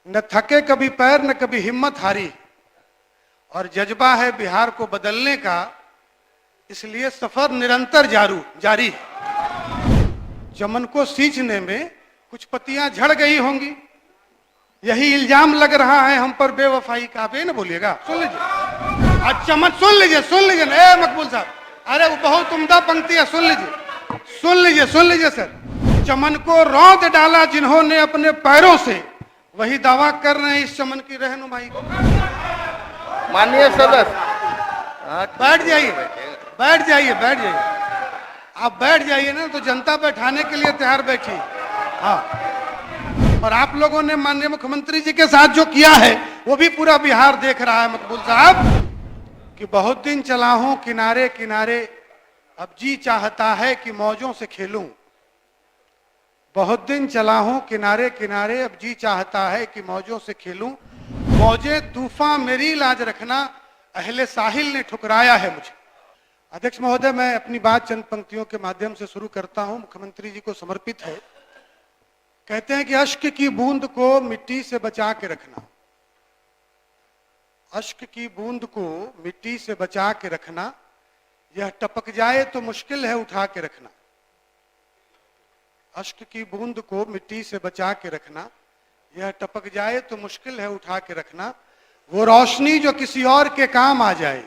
न थके कभी पैर न कभी हिम्मत हारी, और जज्बा है बिहार को बदलने का, इसलिए सफर निरंतर जारी। चमन को सींचने में कुछ पत्तियां झड़ गई होंगी, यही इल्जाम लग रहा है हम पर बेवफाई का। आप ये ना बोलिएगा, सुन लीजिए। आज चमन सुन लीजिए ना मकबूल साहब, अरे वो बहुत उम्दा पंक्ति है, सुन लीजिए सर। चमन को रौंद डाला जिन्होंने अपने पैरों से, वही दावा कर रहे हैं इस चमन की रहनुमाई को। माननीय सदस्य, बैठ जाइए आप बैठ जाइए ना, तो जनता बैठाने के लिए तैयार बैठी। हाँ, और आप लोगों ने माननीय मुख्यमंत्री जी के साथ जो किया है वो भी पूरा बिहार देख रहा है मकबूल साहब, कि बहुत दिन चला हूं किनारे किनारे, अब जी चाहता है कि मौजों से खेलूं। बहुत दिन चला हूं किनारे किनारे, अब जी चाहता है कि मौजों से खेलूं। मौजे तूफान मेरी लाज रखना, अहले साहिल ने ठुकराया है मुझे। अध्यक्ष महोदय, मैं अपनी बात चंद पंक्तियों के माध्यम से शुरू करता हूं, मुख्यमंत्री जी को समर्पित है। कहते हैं कि अश्क की बूंद को मिट्टी से बचा के रखना, अश्क की बूंद को मिट्टी से बचा के रखना, यह टपक जाए तो मुश्किल है उठा के रखना। अश्क की बूंद को मिट्टी से बचा के रखना, यह टपक जाए तो मुश्किल है उठा के रखना। वो रोशनी जो किसी और के काम आ जाए,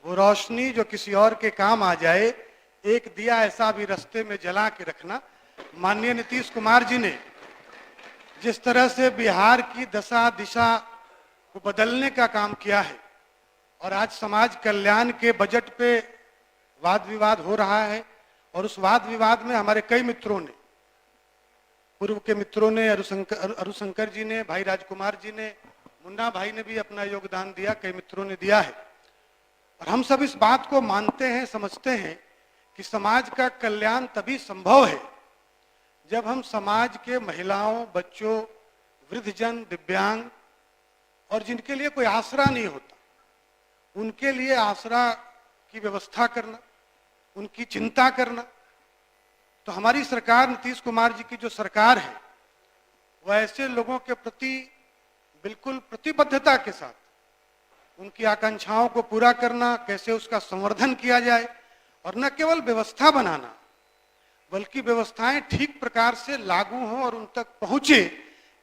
वो रोशनी जो किसी और के काम आ जाए, एक दिया ऐसा भी रास्ते में जला के रखना। माननीय नीतीश कुमार जी ने जिस तरह से बिहार की दशा दिशा को बदलने का काम किया है, और आज समाज कल्याण के बजट पे वाद विवाद हो रहा है, और उस वाद विवाद में हमारे कई मित्रों ने, पूर्व के मित्रों ने, अरुशंकर जी ने, भाई राजकुमार जी ने, मुन्ना भाई ने भी अपना योगदान दिया, कई मित्रों ने दिया है। और हम सब इस बात को मानते हैं, समझते हैं कि समाज का कल्याण तभी संभव है जब हम समाज के महिलाओं, बच्चों, वृद्धजन, दिव्यांग और जिनके लिए कोई आसरा नहीं होता, उनके लिए आसरा की व्यवस्था करना, उनकी चिंता करना। तो हमारी सरकार, नीतीश कुमार जी की जो सरकार है, वह ऐसे लोगों के प्रति बिल्कुल प्रतिबद्धता के साथ उनकी आकांक्षाओं को पूरा करना, कैसे उसका संवर्धन किया जाए, और न केवल व्यवस्था बनाना बल्कि व्यवस्थाएं ठीक प्रकार से लागू हों और उन तक पहुंचे,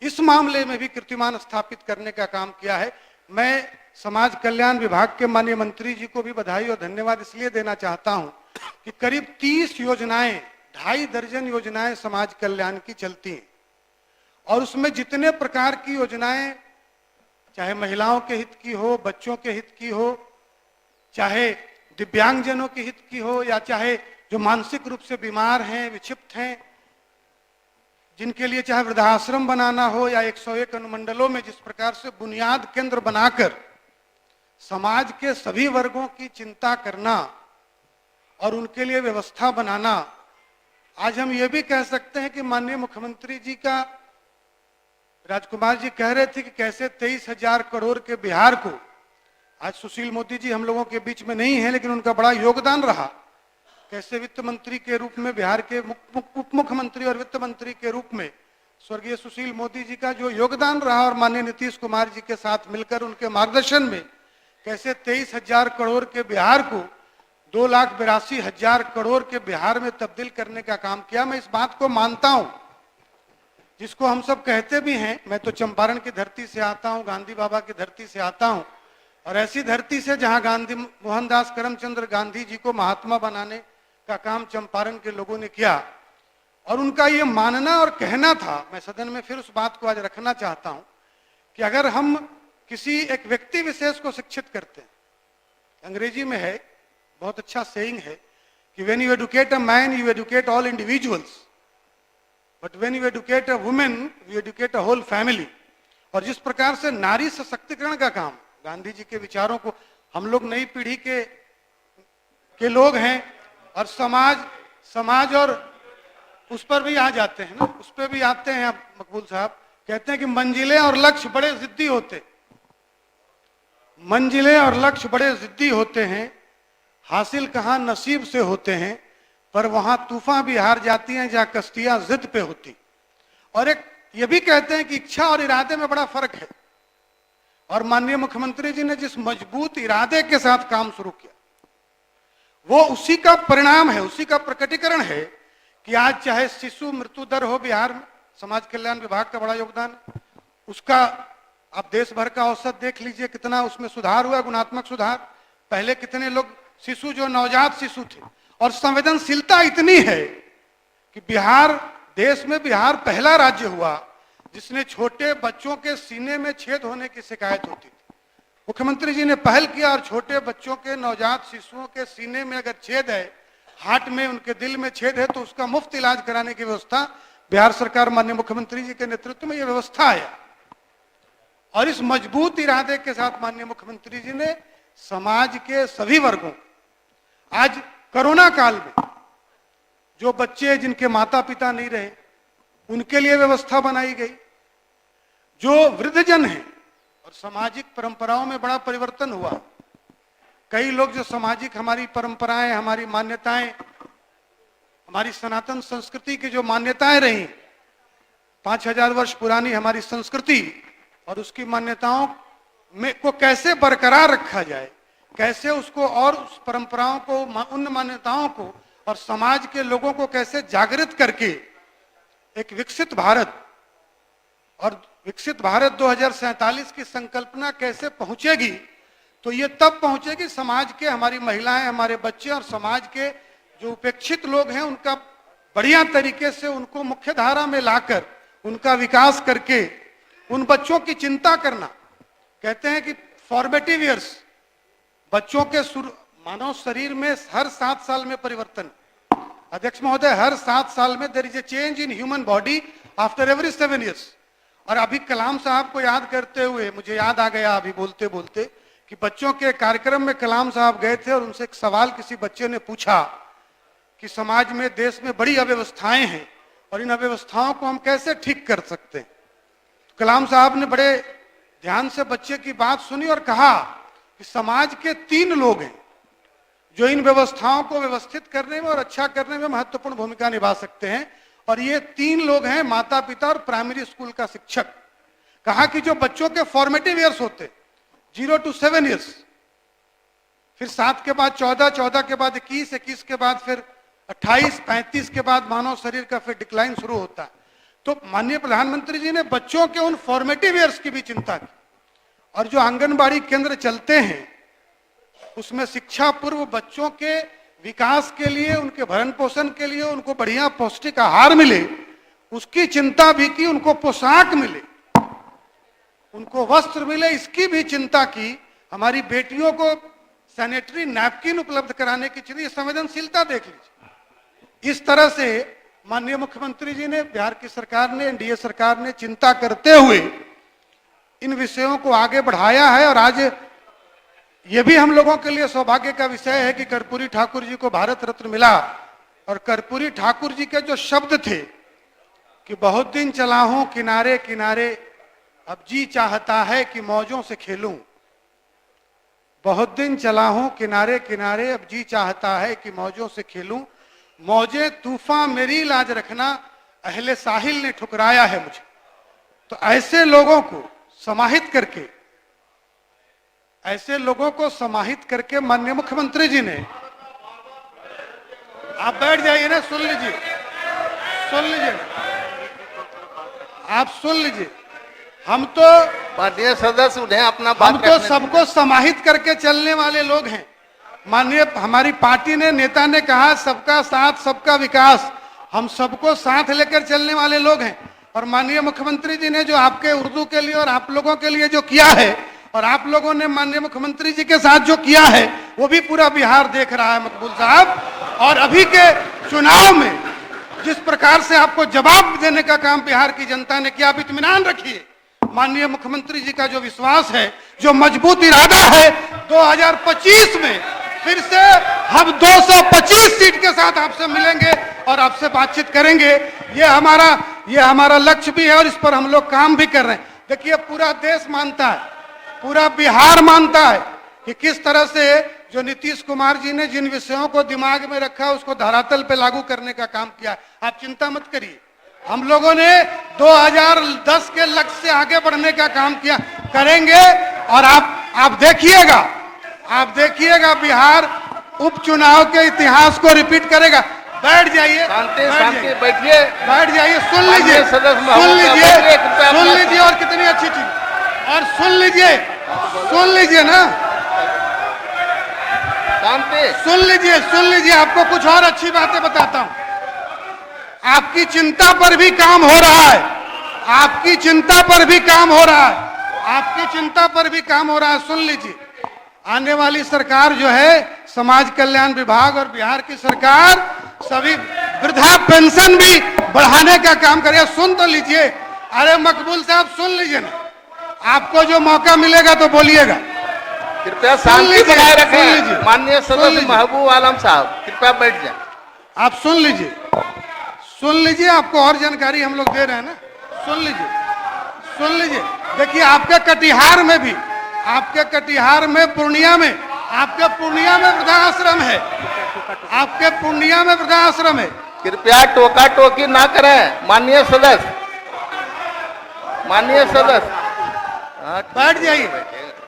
इस मामले में भी कीर्तिमान स्थापित करने का काम किया है। मैं समाज कल्याण विभाग के माननीय मंत्री जी को भी बधाई और धन्यवाद इसलिए देना चाहता हूं कि करीब 30 योजनाएं, 2.5 दर्जन योजनाएं समाज कल्याण की चलती हैं, और उसमें जितने प्रकार की योजनाएं, चाहे महिलाओं के हित की हो, बच्चों के हित की हो, चाहे दिव्यांगजनों के हित की हो, या चाहे जो मानसिक रूप से बीमार हैं, विक्षिप्त हैं, जिनके लिए चाहे वृद्धाश्रम बनाना हो, या 101 अनुमंडलों में जिस प्रकार से बुनियाद केंद्र बनाकर समाज के सभी वर्गों की चिंता करना और उनके लिए व्यवस्था बनाना। आज हम ये भी कह सकते हैं कि माननीय मुख्यमंत्री जी का, राजकुमार जी कह रहे थे कि कैसे 23,000 करोड़ के बिहार को, आज सुशील मोदी जी हम लोगों के बीच में नहीं है लेकिन उनका बड़ा योगदान रहा, कैसे वित्त मंत्री के रूप में, बिहार के उप मुख्यमंत्री और वित्त मंत्री के रूप में स्वर्गीय सुशील मोदी जी का जो योगदान रहा, और माननीय नीतीश कुमार जी के साथ मिलकर उनके मार्गदर्शन में कैसे 23,000 करोड़ के बिहार को 2,82,000 करोड़ के बिहार में तब्दील करने का काम किया। मैं इस बात को मानता हूं, जिसको हम सब कहते भी हैं, मैं तो चंपारण की धरती से आता हूं, गांधी बाबा की धरती से आता हूं, और ऐसी धरती से जहां गांधी, मोहनदास करमचंद्र गांधी जी को महात्मा बनाने का काम चंपारण के लोगों ने किया, और उनका ये मानना और कहना था, मैं सदन में फिर उस बात को आज रखना चाहता हूं, कि अगर हम किसी एक व्यक्ति विशेष को शिक्षित करते हैं, अंग्रेजी में है, बहुत अच्छा सेइंग है कि when you educate a man you educate all individuals, but when you educate a women you educate a whole family. और जिस प्रकार से नारी सशक्तिकरण का काम, गांधी जी के विचारों को, हम लोग नई पीढ़ी के लोग हैं, और समाज और उस पर भी आ जाते हैं ना, उस पर भी आते हैं। आप मकबूल साहब कहते हैं कि मंजिलें और लक्ष्य बड़े जिद्दी होते, मंजिलें और लक्ष्य बड़े जिद्दी होते हैं, हासिल कहां नसीब से होते हैं, पर वहां तूफान भी हार जाती हैं जहां कश्तियां जिद पे होती। और ये भी कहते हैं कि इच्छा और इरादे में बड़ा फर्क है। और माननीय मुख्यमंत्री जी ने जिस मजबूत इरादे के साथ काम शुरू किया, वो उसी का परिणाम है, उसी का प्रकटीकरण है कि आज चाहे शिशु मृत्यु दर हो बिहार में, समाज कल्याण विभाग का बड़ा योगदान है उसका। आप देश भर का औसत देख लीजिए, कितना उसमें सुधार हुआ, गुणात्मक सुधार। पहले कितने लोग शिशु, जो नवजात शिशु थे, और संवेदनशीलता इतनी है कि बिहार, देश में बिहार पहला राज्य हुआ जिसने छोटे बच्चों के सीने में छेद होने की शिकायत होती थी। मुख्यमंत्री जी ने पहल किया और छोटे बच्चों के, नवजात शिशुओं के सीने में अगर छेद है, हार्ट में, उनके दिल में छेद है, तो उसका मुफ्त इलाज कराने की व्यवस्था बिहार सरकार, माननीय मुख्यमंत्री जी के नेतृत्व में यह व्यवस्था है। और इस मजबूत इरादे के साथ माननीय मुख्यमंत्री जी ने समाज के सभी वर्गों, आज कोरोना काल में जो बच्चे जिनके माता पिता नहीं रहे, उनके लिए व्यवस्था बनाई गई। जो वृद्धजन हैं, और सामाजिक परंपराओं में बड़ा परिवर्तन हुआ। कई लोग जो सामाजिक, हमारी परंपराएं, हमारी मान्यताएं, हमारी सनातन संस्कृति की जो मान्यताएं रही, 5000 वर्ष पुरानी हमारी संस्कृति और उसकी मान्यताओं में को कैसे बरकरार रखा जाए, कैसे उसको और उस परंपराओं को, उन मान्यताओं को और समाज के लोगों को कैसे जागृत करके एक विकसित भारत, और विकसित भारत 2047 की संकल्पना कैसे पहुंचेगी, तो ये तब पहुंचेगी समाज के, हमारी महिलाएं, हमारे बच्चे और समाज के जो उपेक्षित लोग हैं, उनका बढ़िया तरीके से उनको मुख्य धारा में लाकर उनका विकास करके उन बच्चों की चिंता करना। कहते हैं कि फॉर्मेटिव ईयर्स, बच्चों के मानव शरीर में हर 7 साल में परिवर्तन, अध्यक्ष महोदय, हर 7 साल में there is a change in human body after every 7 years. और अभी कलाम साहब को याद करते हुए मुझे याद आ गया अभी बोलते बोलते कि बच्चों के कार्यक्रम में कलाम साहब गए थे और उनसे एक सवाल किसी बच्चे ने पूछा कि समाज में, देश में बड़ी अव्यवस्थाएं हैं और इन अव्यवस्थाओं को हम कैसे ठीक कर सकते हैं। कलाम साहब ने बड़े ध्यान से बच्चे की बात सुनी और कहा कि समाज के 3 लोग हैं जो इन व्यवस्थाओं को व्यवस्थित करने में और अच्छा करने में महत्वपूर्ण भूमिका निभा सकते हैं, और ये 3 लोग हैं, माता पिता और प्राइमरी स्कूल का शिक्षक। कहा कि जो बच्चों के फॉर्मेटिव ईयर्स होते, 0 to 7 ईयर्स, फिर 7 के बाद 14, 14 के बाद 21, 21 के बाद फिर 28, 35 के बाद मानव शरीर का फिर डिक्लाइन शुरू होता है। तो माननीय प्रधानमंत्री जी ने बच्चों के उन फॉर्मेटिव ईयर्स की भी चिंता की, और जो आंगनबाड़ी केंद्र चलते हैं उसमें शिक्षा पूर्व बच्चों के विकास के लिए, उनके भरण पोषण के लिए, उनको बढ़िया पौष्टिक आहार मिले, उसकी चिंता भी की, उनको पोशाक मिले, उनको वस्त्र मिले, इसकी भी चिंता की। हमारी बेटियों को सैनिटरी नैपकिन उपलब्ध कराने की चिंता, संवेदनशीलता देख लीजिए। इस तरह से माननीय मुख्यमंत्री जी ने, बिहार की सरकार ने, एनडीए सरकार ने चिंता करते हुए इन विषयों को आगे बढ़ाया है। और आज ये भी हम लोगों के लिए सौभाग्य का विषय है कि कर्पूरी ठाकुर जी को भारत रत्न मिला। और कर्पूरी ठाकुर जी के जो शब्द थे कि बहुत दिन चला हूं किनारे किनारे, अब जी चाहता है कि मौजों से खेलूं। बहुत दिन चला हूं किनारे किनारे, अब जी चाहता है कि मौजों से खेलूं। मौजे तूफान मेरी लाज रखना, अहले साहिल ने ठुकराया है मुझे। तो ऐसे लोगों को समाहित करके, ऐसे लोगों को समाहित करके माननीय मुख्यमंत्री जी ने, आप बैठ जाइए ना, सुन लीजिए, सुन लीजिए, आप सुन लीजिए। हम तो माननीय सदस्य उन्हें अपना हम बात तो सबको समाहित करके चलने वाले लोग हैं। माननीय हमारी पार्टी ने, नेता ने कहा सबका साथ सबका विकास, हम सबको साथ लेकर चलने वाले लोग हैं। और माननीय मुख्यमंत्री जी ने जो आपके उर्दू के लिए और आप लोगों के लिए जो किया है, और आप लोगों ने माननीय मुख्यमंत्री जी के साथ जो किया है, वो भी पूरा बिहार देख रहा है मकबूल साहब। और अभी के चुनाव में जिस प्रकार से आपको जवाब देने का काम बिहार की जनता ने किया, आप इत्मीनान रखिए। माननीय मुख्यमंत्री जी का जो विश्वास है, जो मजबूत इरादा है, 2025 में फिर से हम 225 सीट के साथ आपसे मिलेंगे और आपसे बातचीत करेंगे। ये हमारा लक्ष्य भी है और इस पर हम लोग काम भी कर रहे हैं। देखिए, पूरा देश मानता है, पूरा बिहार मानता है कि किस तरह से जो नीतीश कुमार जी ने जिन विषयों को दिमाग में रखा, उसको धरातल पे लागू करने का काम किया। आप चिंता मत करिए, हम लोगों ने 2010 के लक्ष्य से आगे बढ़ने का काम किया, करेंगे। और आप देखिएगा बिहार उपचुनाव के इतिहास को रिपीट करेगा। बैठ जाइए, शांति शांति बैठिए। बैठ जाइए, सुन माननीय लीजिए, सदस्य सुन महोदय, लीजिए, बैठिए, कृपया सुन अपना- लीजिए। और कितनी अच्छी चीज, और सुन लीजिए ना, शांति। सुन लीजिए। आपको कुछ और अच्छी बातें बताता हूं। आपकी चिंता पर भी काम हो रहा है, आपकी चिंता पर भी काम हो रहा है, आपकी चिंता पर भी काम हो रहा है। सुन लीजिए, आने वाली सरकार जो है, समाज कल्याण विभाग और बिहार की सरकार सभी वृद्धा पेंशन भी बढ़ाने का काम करेगा। सुन तो लीजिए। अरे मकबूल साहब, सुन लीजिए ना, आपको जो मौका मिलेगा तो बोलिएगा। कृपया सुन शांति लीजिए, बनाए सुन लीजिए, रखें। माननीय सुन सदस्य लीजिए। महबूब आलम साहब, कृपया बैठ जाए। आप सुन लीजिए, सुन लीजिए। आपको और जानकारी हम लोग दे रहे हैं ना, सुन लीजिए, सुन लीजिए। देखिए, आपके कटिहार में भी, आपके कटिहार में, पूर्णिया में, आपके पूर्णिया में वृद्धाश्रम है, आपके पूर्णिया में वृद्धाश्रम है। कृपया टोका टोकी ना करें। माननीय सदस्य, माननीय सदस्य। हाँ, बैठ जाइए,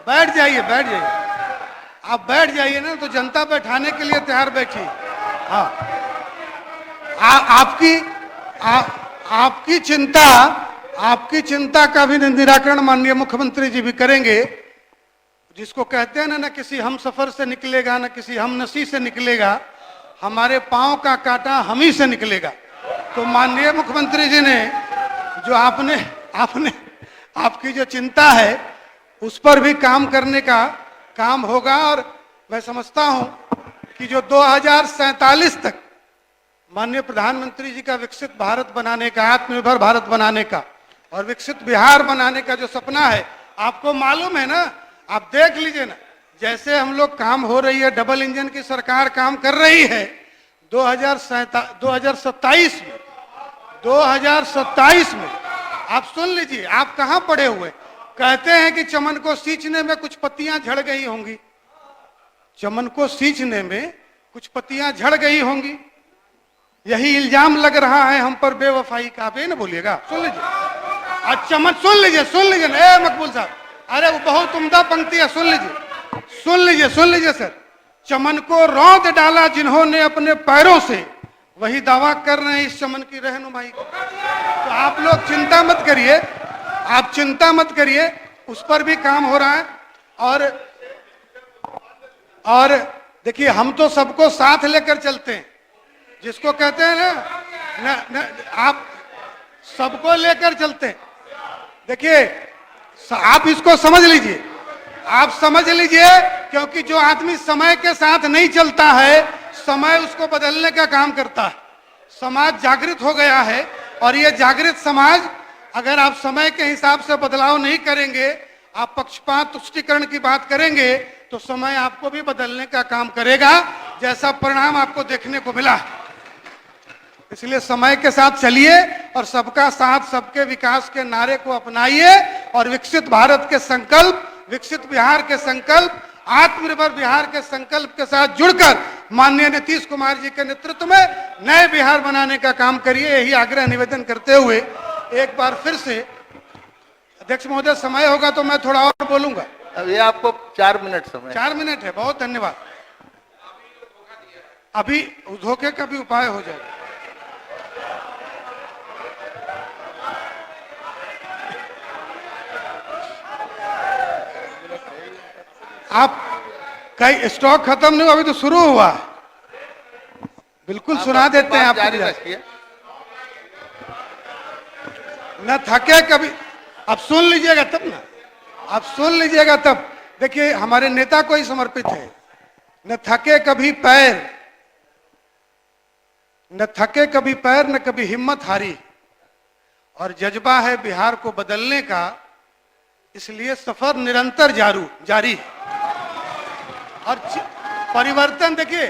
बैठ जाइए, बैठ जाइए। आप बैठ जाइए ना, तो जनता बैठाने के लिए तैयार बैठी। हाँ, आपकी चिंता का भी निराकरण माननीय मुख्यमंत्री जी भी करेंगे। जिसको कहते हैं ना किसी हम सफर से निकलेगा, ना किसी हम नसी से निकलेगा, हमारे पांव का कांटा हम ही से निकलेगा। तो माननीय मुख्यमंत्री जी ने जो आपकी जो चिंता है, उस पर भी काम करने का काम होगा। और मैं समझता हूं कि जो 2047 तक माननीय प्रधानमंत्री जी का विकसित भारत बनाने का, आत्मनिर्भर भारत बनाने का और विकसित बिहार बनाने का जो सपना है, आपको मालूम है ना, आप देख लीजिए ना, जैसे हम लोग काम हो रही है, डबल इंजन की सरकार काम कर रही है। 2027 में आप सुन लीजिए, आप कहां पड़े हुए। कहते हैं कि चमन को सींचने में कुछ पत्तियां झड़ गई होंगी, चमन को सींचने में कुछ पत्तियां झड़ गई होंगी, यही इल्जाम लग रहा है हम पर बेवफाई का। आप ये ना बोलिएगा, सुन लीजिए। चमन, सुन लीजिए, सुन लीजिए ना, ए मकबूल साहब, अरे वो बहुत उम्दा पंक्ति है, सुन लीजिए, सुन लीजिए, सुन लीजिए सर। चमन को रौंद डाला जिन्होंने अपने पैरों से, वही दावा कर रहे हैं इस चमन की रहनुमाई को। तो आप लोग चिंता मत करिए, आप चिंता मत करिए, उस पर भी काम हो रहा है। और देखिए, हम तो सबको साथ लेकर चलते हैं, जिसको कहते हैं ना, आप सबको लेकर चलते हैं। देखिए, आप इसको समझ लीजिए, आप समझ लीजिए, क्योंकि जो आदमी समय के साथ नहीं चलता है, समय उसको बदलने का काम करता है। समाज जागृत हो गया है, और ये जागृत समाज, अगर आप समय के हिसाब से बदलाव नहीं करेंगे, आप पक्षपात तुष्टीकरण की बात करेंगे, तो समय आपको भी बदलने का काम करेगा, जैसा परिणाम आपको देखने को मिला। इसलिए समय के साथ चलिए और सबका साथ, सबके विकास के नारे को अपनाइए, और विकसित भारत के संकल्प, विकसित बिहार के संकल्प, आत्मनिर्भर बिहार के संकल्प के साथ जुड़कर माननीय नीतीश कुमार जी के नेतृत्व में नए बिहार बनाने का काम करिए। यही आग्रह निवेदन करते हुए एक बार फिर से, अध्यक्ष महोदय, समय होगा तो मैं थोड़ा और बोलूंगा। अभी आपको 4 मिनट समय। 4 मिनट है, बहुत धन्यवाद। अभी धोखे का भी उपाय हो जाएगा। आप कई स्टॉक खत्म नहीं हुआ, अभी तो शुरू हुआ। बिल्कुल सुना देते हैं आपको। जारी रखिए। न थके कभी, आप सुन लीजिएगा तब ना, आप सुन लीजिएगा तब। देखिए, हमारे नेता को ही समर्पित है। न थके कभी पैर, न थके कभी पैर, न कभी हिम्मत हारी, और जज्बा है बिहार को बदलने का, इसलिए सफर निरंतर जारी है। और परिवर्तन, देखिए,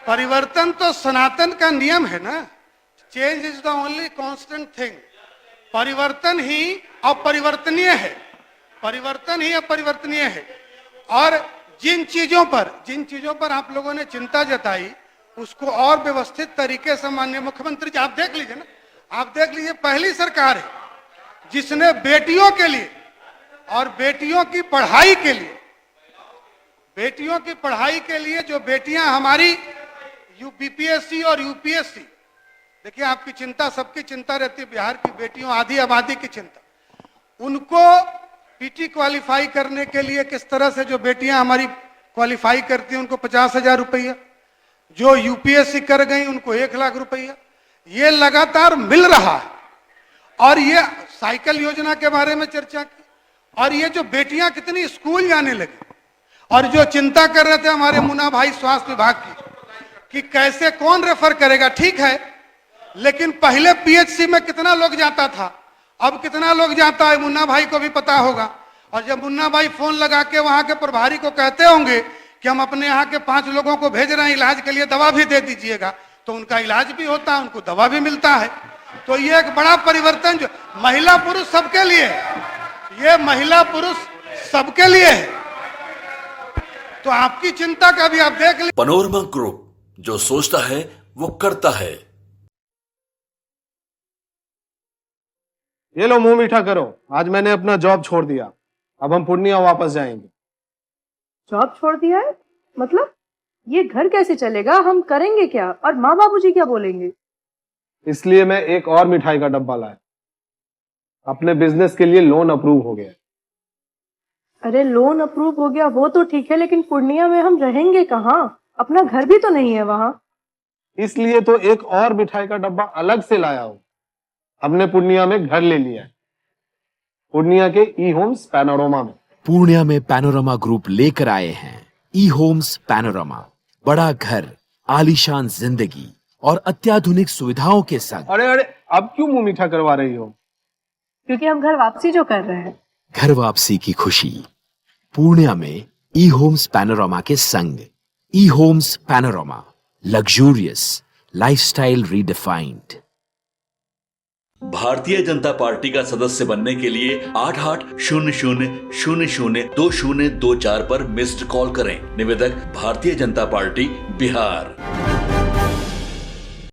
परिवर्तन तो सनातन का नियम है ना, change is the only constant thing. परिवर्तन ही अपरिवर्तनीय है, परिवर्तन ही अपरिवर्तनीय है। और जिन चीजों पर आप लोगों ने चिंता जताई, उसको और व्यवस्थित तरीके से माननीय मुख्यमंत्री जी, आप देख लीजिए ना, आप देख लीजिए, पहली सरकार है जिसने बेटियों के लिए और बेटियों की पढ़ाई के लिए, बेटियों की पढ़ाई के लिए जो बेटियां हमारी बीपीएससी और यूपीएससी, देखिए आपकी चिंता, सबकी चिंता रहती है, बिहार की बेटियों आधी आबादी की चिंता, उनको पीटी क्वालिफाई करने के लिए किस तरह से जो बेटियां हमारी क्वालिफाई करती हैं उनको 50,000 रुपया, जो यूपीएससी कर गई उनको 1,00,000 रुपया, ये लगातार मिल रहा है। और ये साइकिल योजना के बारे में चर्चा की, और ये जो बेटियां कितनी स्कूल जाने लगी, और जो चिंता कर रहे थे हमारे मुन्ना भाई स्वास्थ्य विभाग की कि कैसे कौन रेफर करेगा, ठीक है, लेकिन पहले पीएचसी में कितना लोग जाता था, अब कितना लोग जाता है मुन्ना भाई को भी पता होगा। और जब मुन्ना भाई फोन लगा के वहां के प्रभारी को कहते होंगे कि हम अपने यहाँ के 5 लोगों को भेज रहे हैं इलाज के लिए, दवा भी दे दीजिएगा, तो उनका इलाज भी होता है, उनको दवा भी मिलता है। तो ये एक बड़ा परिवर्तन जो महिला पुरुष सबके लिए है, ये महिला पुरुष सबके लिए है। तो आपकी चिंता का भी आप देख लीजिए। पैनोरमा ग्रुप, जो सोचता है वो करता है। ये लो मुंह मीठा करो, आज मैंने अपना जॉब छोड़ दिया, अब हम पूर्णिया वापस जाएंगे। जॉब छोड़ दिया है? मतलब ये घर कैसे चलेगा, हम करेंगे क्या, और माँ बाबूजी क्या बोलेंगे? इसलिए मैं एक और मिठाई का डब्बा लाया, अपने बिजनेस के लिए लोन अप्रूव हो गया। अरे लोन अप्रूव हो गया वो तो ठीक है, लेकिन पूर्णिया में हम रहेंगे कहाँ? अपना घर भी तो नहीं है वहाँ। इसलिए तो एक और मिठाई का डब्बा अलग से लाया हूँ। हमने पूर्णिया में घर ले लिया है, पूर्णिया के ई होम्स पैनोरमा में। पूर्णिया में पैनोरमा ग्रुप लेकर आए हैं ई होम्स पैनोरमा, बड़ा घर, आलीशान जिंदगी और अत्याधुनिक सुविधाओं के संग। अरे अरे, अब क्यों मुंह मीठा करवा रही हो? क्योंकि हम घर वापसी जो कर रहे हैं। घर वापसी की खुशी पूर्णिया में ई होम्स पैनोरमा के संग। E Homes Panorama, luxurious lifestyle redefined. Bharatiya Janata party का सदस्य बनने के लिए 8800002024 पर मिस्ड कॉल करें। निवेदक भारतीय जनता पार्टी बिहार।